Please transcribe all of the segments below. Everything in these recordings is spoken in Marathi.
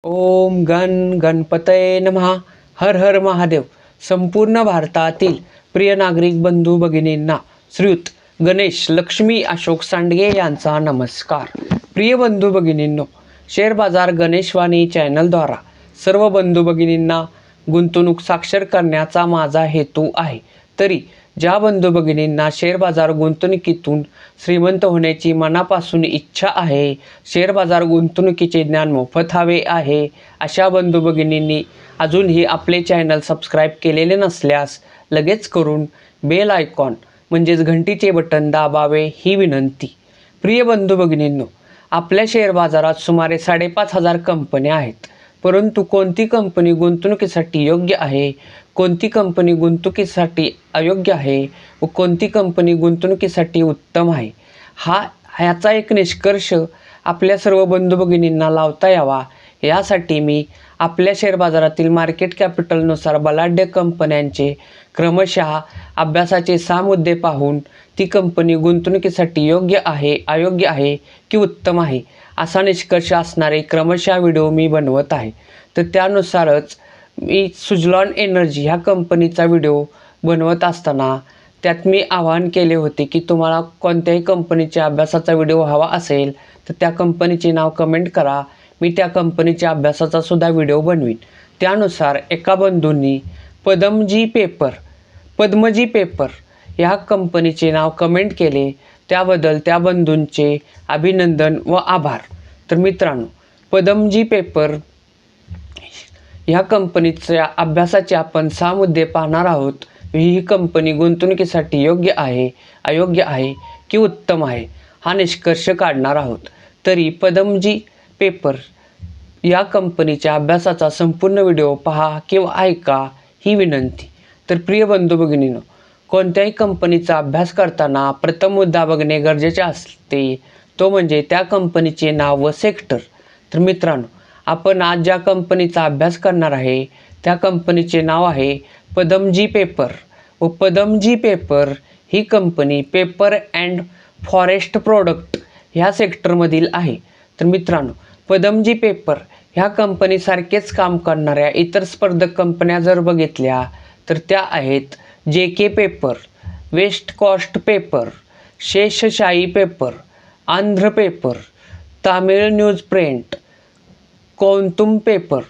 ओम गण गणपतये नमः. हर हर महादेव. संपूर्ण भारतातील प्रिय नागरिक बंधू भगिनींना श्रीयुत गणेश लक्ष्मी अशोक सांडगे यांचा नमस्कार. प्रिय बंधू भगिनींनो, शेअर बाजार गणेशवाणी चॅनलद्वारा सर्व बंधू भगिनींना गुंतवणूक साक्षर करण्याचा माझा हेतू आहे. तरी ज्या बंधू भगिनींना शेअर बाजार गुंतवणुकीतून श्रीमंत होण्याची मनापासून इच्छा आहे, शेअर बाजार गुंतवणुकीचे ज्ञान मोफत हवे आहे, अशा बंधू भगिनींनी अजूनही आपले चॅनल सबस्क्राईब केलेले नसल्यास लगेच करून बेल आयकॉन म्हणजेच घंटीचे बटन दाबावे ही विनंती. प्रिय बंधू भगिनींनो, आपल्या शेअर बाजारात सुमारे 5,500 कंपन्या आहेत. परंतु कोणती कंपनी गुंतवणुकीसाठी योग्य आहे, कोणती कंपनी गुंतवणुकीसाठी अयोग्य आहे व कोणती कंपनी गुंतवणुकीसाठी उत्तम आहे, ह्याचा एक निष्कर्ष आपल्या सर्व बंधू भगिनींना लावता यावा, यासाठी मी आपल्या शेअर बाजारातील मार्केट कॅपिटलनुसार बलाढ्य कंपन्यांचे क्रमशः अभ्यासाचे 6 मुद्दे पाहून ती कंपनी गुंतवणुकीसाठी योग्य आहे, अयोग्य आहे की उत्तम आहे असा निष्कर्ष असणारे क्रमशः व्हिडिओ मी बनवत आहे. तर त्यानुसारच मी सुझलॉन एनर्जी ह्या कंपनीचा व्हिडिओ बनवत असताना त्यात मी आवाहन केले होते की तुम्हाला कोणत्याही कंपनीच्या अभ्यासाचा व्हिडिओ हवा असेल तर त्या कंपनीचे नाव कमेंट करा, मी त्या कंपनीच्या अभ्यासाचा सुद्धा व्हिडिओ बनवीन. त्यानुसार एका बंधूंनी पद्मजी पेपर ह्या कंपनीचे नाव कमेंट केले, त्याबद्दल त्या बंधूंचे अभिनंदन व आभार. तर मित्रांनो, पद्मजी पेपर ह्या कंपनीच्या अभ्यासाचे आपण 6 मुद्दे पाहणार आहोत. ही कंपनी गुंतवणुकीसाठी योग्य आहे, अयोग्य आहे की उत्तम आहे हा निष्कर्ष काढणार आहोत. तरी पद्मजी पेपर या कंपनीच्या अभ्यासाचा संपूर्ण व्हिडिओ पहा किंवा ऐका ही विनंती. तर प्रिय बंधू भगिनींनो, कोणत्याही कंपनीचा अभ्यास करताना प्रथम मुद्दा बघणे गरजेचे असते, तो म्हणजे त्या कंपनीचे नाव व सेक्टर. तर मित्रांनो, आपण आज ज्या कंपनीचा अभ्यास करणार आहे त्या कंपनीचे नाव आहे पद्मजी पेपर व पद्मजी पेपर ही company paper and forest product ह्या सेक्टरमधील आहे. तर मित्रांनो, पद्मजी पेपर ह्या कंपनीसारखेच काम करणाऱ्या इतर स्पर्धक कंपन्या जर बघितल्या तर त्या आहेत JK paper, west coast paper, Seshasayee paper, Andhra paper, Tamil news print, Kuantum paper.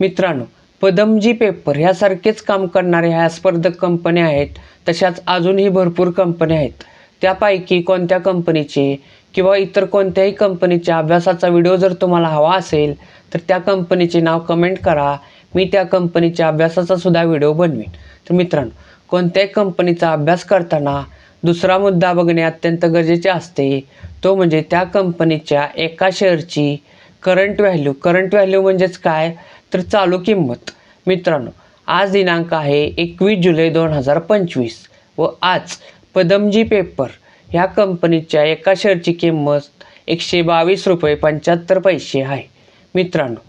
मित्रांनो, पद्मजी पेपर ह्यासारखेच काम करणाऱ्या ह्या स्पर्धक कंपन्या आहेत. तशाच अजूनही भरपूर कंपन्या आहेत. त्यापैकी कोणत्या कंपनीचे किंवा इतर कोणत्याही कंपनीच्या अभ्यासाचा व्हिडिओ जर तुम्हाला हवा असेल तर त्या कंपनीचे नाव कमेंट करा, मी त्या कंपनीच्या अभ्यासाचा सुद्धा व्हिडिओ बनवीन. तर मित्रांनो, कोणत्याही कंपनीचा अभ्यास करताना दुसरा मुद्दा बघणे अत्यंत गरजेचे असते, तो म्हणजे त्या कंपनीच्या एका शेअरची करंट व्हॅल्यू म्हणजेच काय तर चालू किंमत. मित्रांनो, आज दिनांक आहे 21 जुलै 2025 व आज पद्मजी पेपर ह्या कंपनीच्या एका शेअरची किंमत 122 रुपये 75 पैसे आहे. मित्रांनो,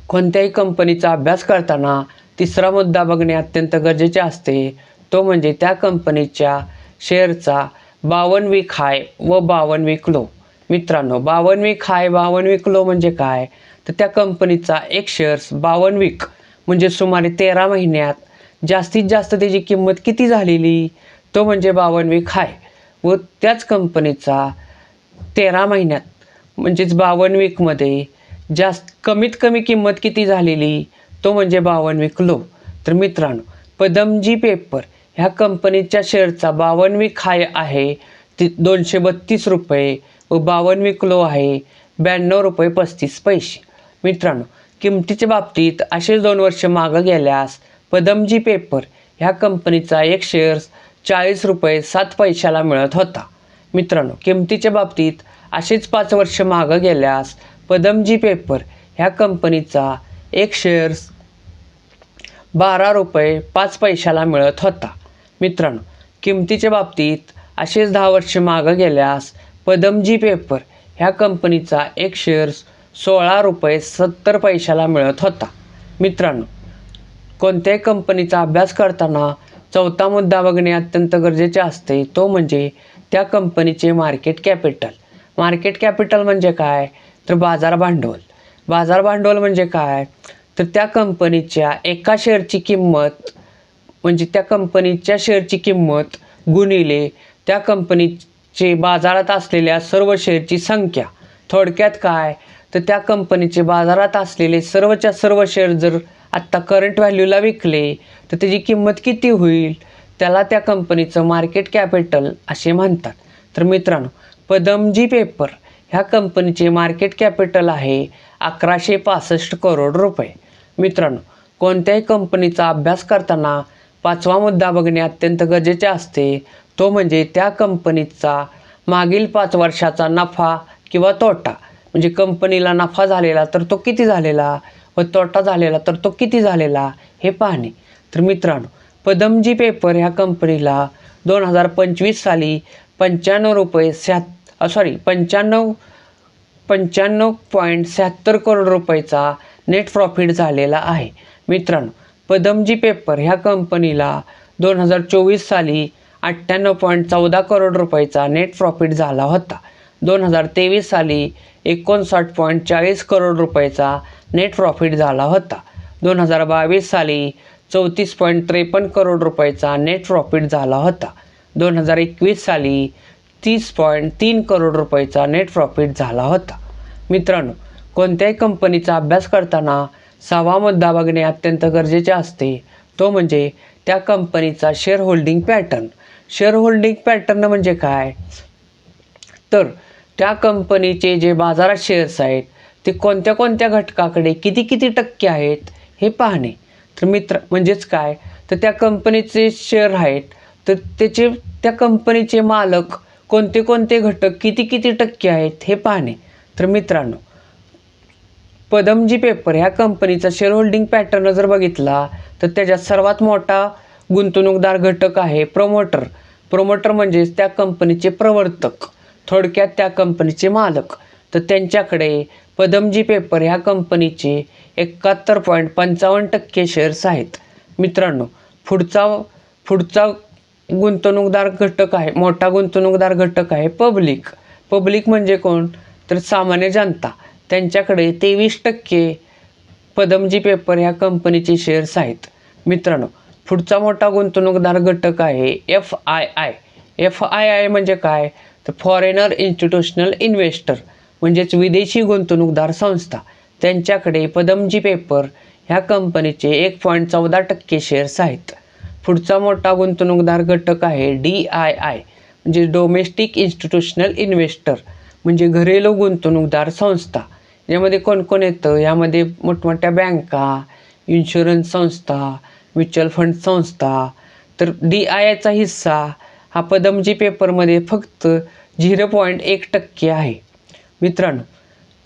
कोणत्याही कंपनीचा अभ्यास करताना तिसरा मुद्दा बघणे अत्यंत गरजेचे असते, तो म्हणजे त्या कंपनीच्या शेअरचा 52 वीक हाय व 52 वीक लो. मित्रांनो, 52 वीक हाय 52 वीक लो म्हणजे काय तर त्या कंपनीचा एक शेअर्स 52 वीक म्हणजे सुमारे 13 महिन्यात जास्तीत जास्त त्याची किंमत किती झालेली, तो म्हणजे 52 वीक हाय व त्याच कंपनीचा 13 महिन्यात म्हणजेच 52 वीकमध्ये कमीत कमी किंमत किती झालेली, तो म्हणजे 52 वीक लो. तर मित्रांनो, पद्मजी पेपर ह्या कंपनीच्या शेअरचा 52 वीक हाय आहे 232 रुपये व 52 वीक लो आहे 92 रुपये 35 पैसे. मित्रांनो, किमतीच्या बाबतीत असेच 2 वर्ष मागं गेल्यास पद्मजी पेपर ह्या कंपनीचा एक शेअर्स 40 रुपये 7 पैशाला मिळत होता. मित्रांनो, किमतीच्या बाबतीत असेच 5 वर्ष मागं गेल्यास पद्मजी पेपर ह्या कंपनीचा एक शेअर्स 12 रुपये 5 पैशाला मिळत होता. मित्रांनो, किमतीच्या बाबतीत असेच 10 वर्ष मागं गेल्यास पद्मजी पेपर ह्या कंपनीचा एक शेअर्स 16 रुपये 70 पैशाला मिळत होता. मित्रांनो, कोणत्याही कंपनीचा अभ्यास करताना चौथा मुद्दा बघणे अत्यंत गरजेचे असते, तो म्हणजे त्या कंपनीचे मार्केट कॅपिटल म्हणजे काय तर बाजार भांडवल. बाजार भांडवल म्हणजे काय, तर त्या कंपनीच्या एका शेअरची किंमत म्हणजे त्या कंपनीच्या शेअरची किंमत गुणिले त्या कंपनीचे बाजारात असलेल्या सर्व शेअरची संख्या. थोडक्यात काय, तर त्या कंपनीचे बाजारात असलेले सर्वच्या सर्व शेअर जर आत्ता करंट व्हॅल्यूला विकले तर त्याची किंमत किती होईल, त्याला त्या कंपनीचं मार्केट कॅपिटल असे म्हणतात. तर मित्रांनो, पदमजी पेपर ह्या कंपनीचे मार्केट कॅपिटल आहे 1165 करोड रुपये. मित्रांनो, कोणत्याही कंपनीचा अभ्यास करताना 5वा मुद्दा बघणे अत्यंत गरजेचे असते, तो म्हणजे त्या कंपनीचा मागील 5 वर्षाचा नफा किंवा तोटा. म्हणजे कंपनीला नफा झालेला तर तो किती झालेला व तोटा झालेला तर तो किती झालेला हे पाहणे. तर मित्रांनो, पदमजी पेपर ह्या कंपनीला 2025 साली 95.76 करोड रुपयाचा नेट प्रॉफिट झालेला आहे. मित्रांनो, पदमजी पेपर ह्या कंपनीला 2024 साली 98.14 करोड रुपयाचा नेट प्रॉफिट झाला होता. 2023 साली 59.40 करोड रुपयाचा नेट प्रॉफिट झाला होता. 2022 साली 34.53 करोड रुपयाचा नेट प्रॉफिट झाला होता. 2021 साली 30.3 करोड रुपयाचा नेट प्रॉफिट झाला होता. मित्रांनो, कोणत्याही कंपनीचा अभ्यास करताना 6वा मुद्दा बघणे अत्यंत गरजेचे असते, तो म्हणजे त्या कंपनीचा share holding pattern. Share holding pattern म्हणजे काय, तर त्या कंपनीचे जे बाजारात शेअर्स आहेत ते कोणत्या कोणत्या घटकाकडे किती किती टक्के आहेत हे पाहणे. तर म्हणजेच काय, तर त्या कंपनीचे शेअर आहेत तर त्या कंपनीचे मालक कोणते कोणते घटक किती किती टक्के आहेत हे पाहणे. तर मित्रांनो, पदमजी पेपर ह्या कंपनीचा शेअर होल्डिंग पॅटर्न जर बघितला तर त्याच्यात सर्वात मोठा गुंतवणूकदार घटक आहे प्रमोटर. प्रमोटर म्हणजेच त्या कंपनीचे प्रवर्तक, थोडक्यात त्या कंपनीचे मालक. तर त्यांच्याकडे पदमजी पेपर ह्या कंपनीचे 71.55% शेअर्स आहेत. मित्रांनो, पुढचा गुंतवणूकदार घटक आहे, मोठा गुंतवणूकदार घटक आहे पब्लिक. पब्लिक म्हणजे कोण, तर सामान्य जनता. त्यांच्याकडे 23% पदमजी पेपर ह्या कंपनीचे शेअर्स आहेत. मित्रांनो, पुढचा मोठा गुंतवणूकदार घटक आहे FII. FII म्हणजे काय, तर फॉरेनर इन्स्टिट्यूशनल इन्व्हेस्टर म्हणजेच विदेशी गुंतवणूकदार संस्था. त्यांच्याकडे पदमजी पेपर ह्या कंपनीचे 1.14% शेअर्स आहेत. पुढचा मोठा गुंतवणूकदार घटक आहे DII म्हणजे डोमेस्टिक इन्स्टिट्यूशनल इन्व्हेस्टर म्हणजे घरेलू गुंतवणूकदार संस्था. यामध्ये कोण कोण येतं, यामध्ये मोठमोठ्या बँका, इन्शुरन्स संस्था, म्युच्युअल फंड संस्था. तर DIIचा हिस्सा हा पदमजी पेपरमध्ये फक्त 0.1% आहे. मित्रांनो,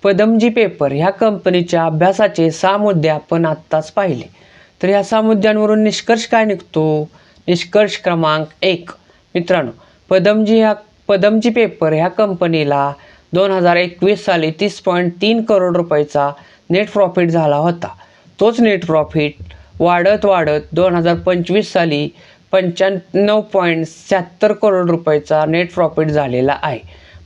पदमजी पेपर ह्या कंपनीच्या अभ्यासाचे 6 मुद्दे आपण आत्ताच पाहिले. तर ह्या 6 मुद्द्यांवरून निष्कर्ष काय निघतो, निष्कर्ष क्रमांक 1. मित्रांनो, पदमजी पेपर ह्या कंपनीला 2021 साली 30.3 करोड रुपयाचा नेट प्रॉफिट झाला होता. तोच नेट प्रॉफिट वाढत 2025 साली 95.76 करोड रुपयाचा नेट प्रॉफिट झालेला आहे.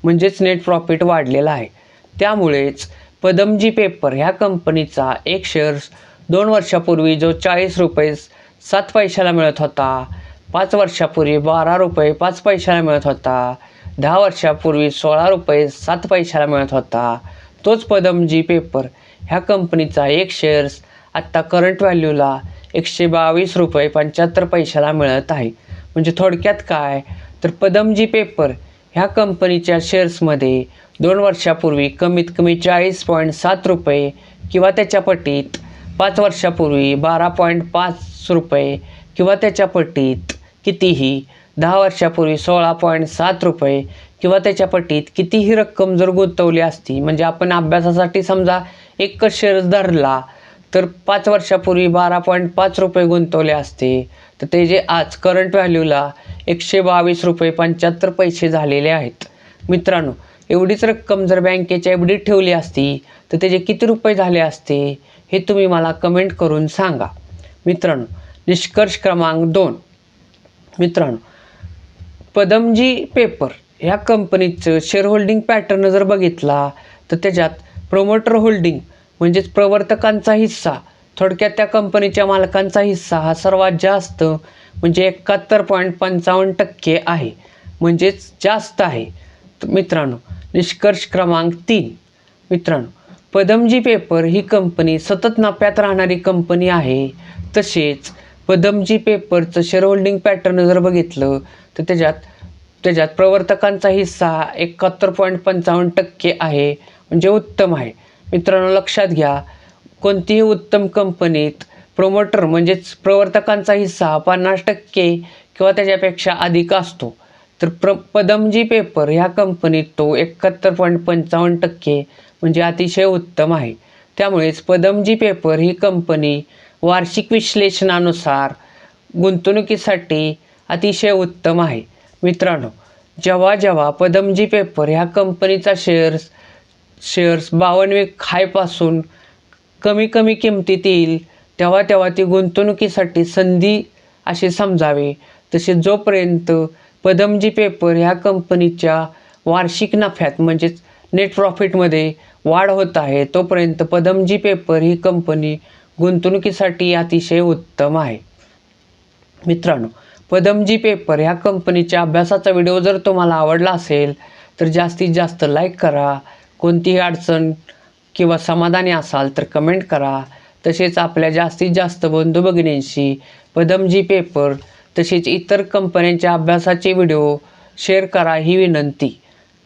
म्हणजेच नेट प्रॉफिट वाढलेला आहे. त्यामुळेच पदमजी पेपर ह्या कंपनीचा एक शेअर्स 2 वर्षापूर्वी जो 40 रुपये 7 पैशाला मिळत होता, 5 वर्षापूर्वी 12 रुपये 5 पैशाला मिळत होता, 10 वर्षापूर्वी 16 रुपये 7 पैशाला मिळत होता, तोच पदमजी पेपर ह्या कंपनीचा एक शेअर्स आत्ता करंट व्हॅल्यूला 122 रुपये 75 पैशाला मिळत आहे. म्हणजे थोडक्यात काय, तर पदमजी पेपर ह्या कंपनीच्या शेअर्समध्ये 2 वर्षापूर्वी कमीत कमी 40.7 रुपये किंवा त्याच्या पटीत, 5 वर्षापूर्वी 12.5 रुपये किंवा त्याच्या पटीत कितीही, 10 वर्षापूर्वी 16.7 रुपये किंवा त्याच्या पटीत कितीही रक्कम जर गुंतवली असती, म्हणजे आपण अभ्यासासाठी समजा एकच शेअर्स धरला तर 5 वर्षापूर्वी 12.5 रुपये गुंतवले असते तर ते जे आज करंट व्हॅल्यूला 122 रुपये 75 पैसे झालेले आहेत. मित्रांनो, एवढीच रक्कम जर बँकेच्या FDत ठेवली असती तर त्याचे किती रुपये झाले असते हे तुम्ही मला कमेंट करून सांगा. मित्रांनो, निष्कर्ष क्रमांक 2. मित्रांनो, पदमजी पेपर ह्या कंपनीचं शेअर होल्डिंग पॅटर्न जर बघितला तर त्याच्यात प्रोमोटर होल्डिंग म्हणजेच प्रवर्तकांचा हिस्सा, थोडक्यात त्या कंपनीच्या मालकांचा हिस्सा हा सर्वात जास्त म्हणजे 71.55% आहे, म्हणजेच जास्त आहे. मित्रांनो, निष्कर्ष क्रमांक 3. मित्रांनो, पदमजी पेपर ही कंपनी सतत नफ्यात राहणारी कंपनी आहे. तसेच पदमजी पेपरचं शेअर होल्डिंग पॅटर्न जर बघितलं तर त्याच्यात प्रवर्तकांचा हिस्सा 71.55% आहे, म्हणजे उत्तम आहे. मित्रांनो, लक्षात घ्या, कोणतीही उत्तम कंपनीत प्रोमोटर म्हणजेच प्रवर्तकांचा हिस्सा 50% किंवा त्याच्यापेक्षा अधिक असतो. तर पदमजी पेपर ह्या कंपनीत तो 71.55% म्हणजे अतिशय उत्तम आहे. त्यामुळेच पदमजी पेपर ही कंपनी वार्षिक विश्लेषणानुसार गुंतवणुकीसाठी अतिशय उत्तम आहे. मित्रांनो, जेव्हा पदमजी पेपर ह्या कंपनीचा शेअर्स 52 हायपासून कमी किमतीत येईल तेव्हा ती गुंतवणुकीसाठी संधी असे समजावे. तसे जोपर्यंत पदमजी पेपर ह्या कंपनीच्या वार्षिक नफ्यात म्हणजेच नेट प्रॉफिटमध्ये वाढ होत आहे, तोपर्यंत पदमजी पेपर ही कंपनी गुंतवणुकीसाठी अतिशय उत्तम आहे. मित्रांनो, पदमजी पेपर ह्या कंपनीच्या अभ्यासाचा व्हिडिओ जर तुम्हाला आवडला असेल तर जास्तीत जास्त लाईक करा. कोणतीही अडचण किंवा समाधानी असाल तर कमेंट करा. तसेच आपल्या जास्तीत जास्त बंधू भगिनींशी पदमजी पेपर तसेच इतर कंपन्यांच्या अभ्यासाचे व्हिडिओ शेअर करा ही विनंती.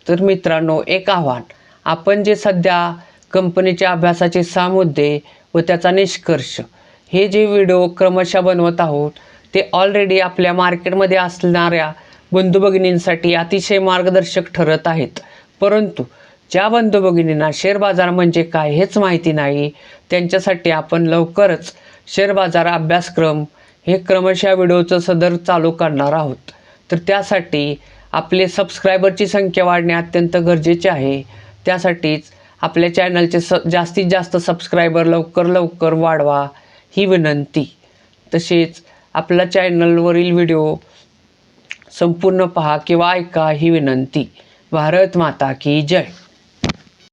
तर मित्रांनो, एक आव्हान, आपण जे सध्या कंपनीच्या अभ्यासाचे 6 मुद्दे व त्याचा निष्कर्ष हे जे व्हिडिओ क्रमशः बनवत आहोत ते ऑलरेडी आपल्या मार्केटमध्ये असणाऱ्या बंधू भगिनींसाठी अतिशय मार्गदर्शक ठरत आहेत. परंतु ज्या बंधू भगिनींना शेअर बाजार म्हणजे काय हेच माहिती नाही, त्यांच्यासाठी आपण लवकरच शेअर बाजार अभ्यासक्रम हे क्रमशः व्हिडिओचं सदर चालू करणार आहोत. तर त्यासाठी आपले सबस्क्रायबरची संख्या वाढणे अत्यंत गरजेचे आहे. त्यासाठीच आपल्या चॅनलचे जास्तीत जास्त सबस्क्रायबर लवकर वाढवा ही विनंती. तसेच आपल्या चॅनलवरील व्हिडिओ संपूर्ण पहा किंवा ऐका ही विनंती. भारत माता की जय.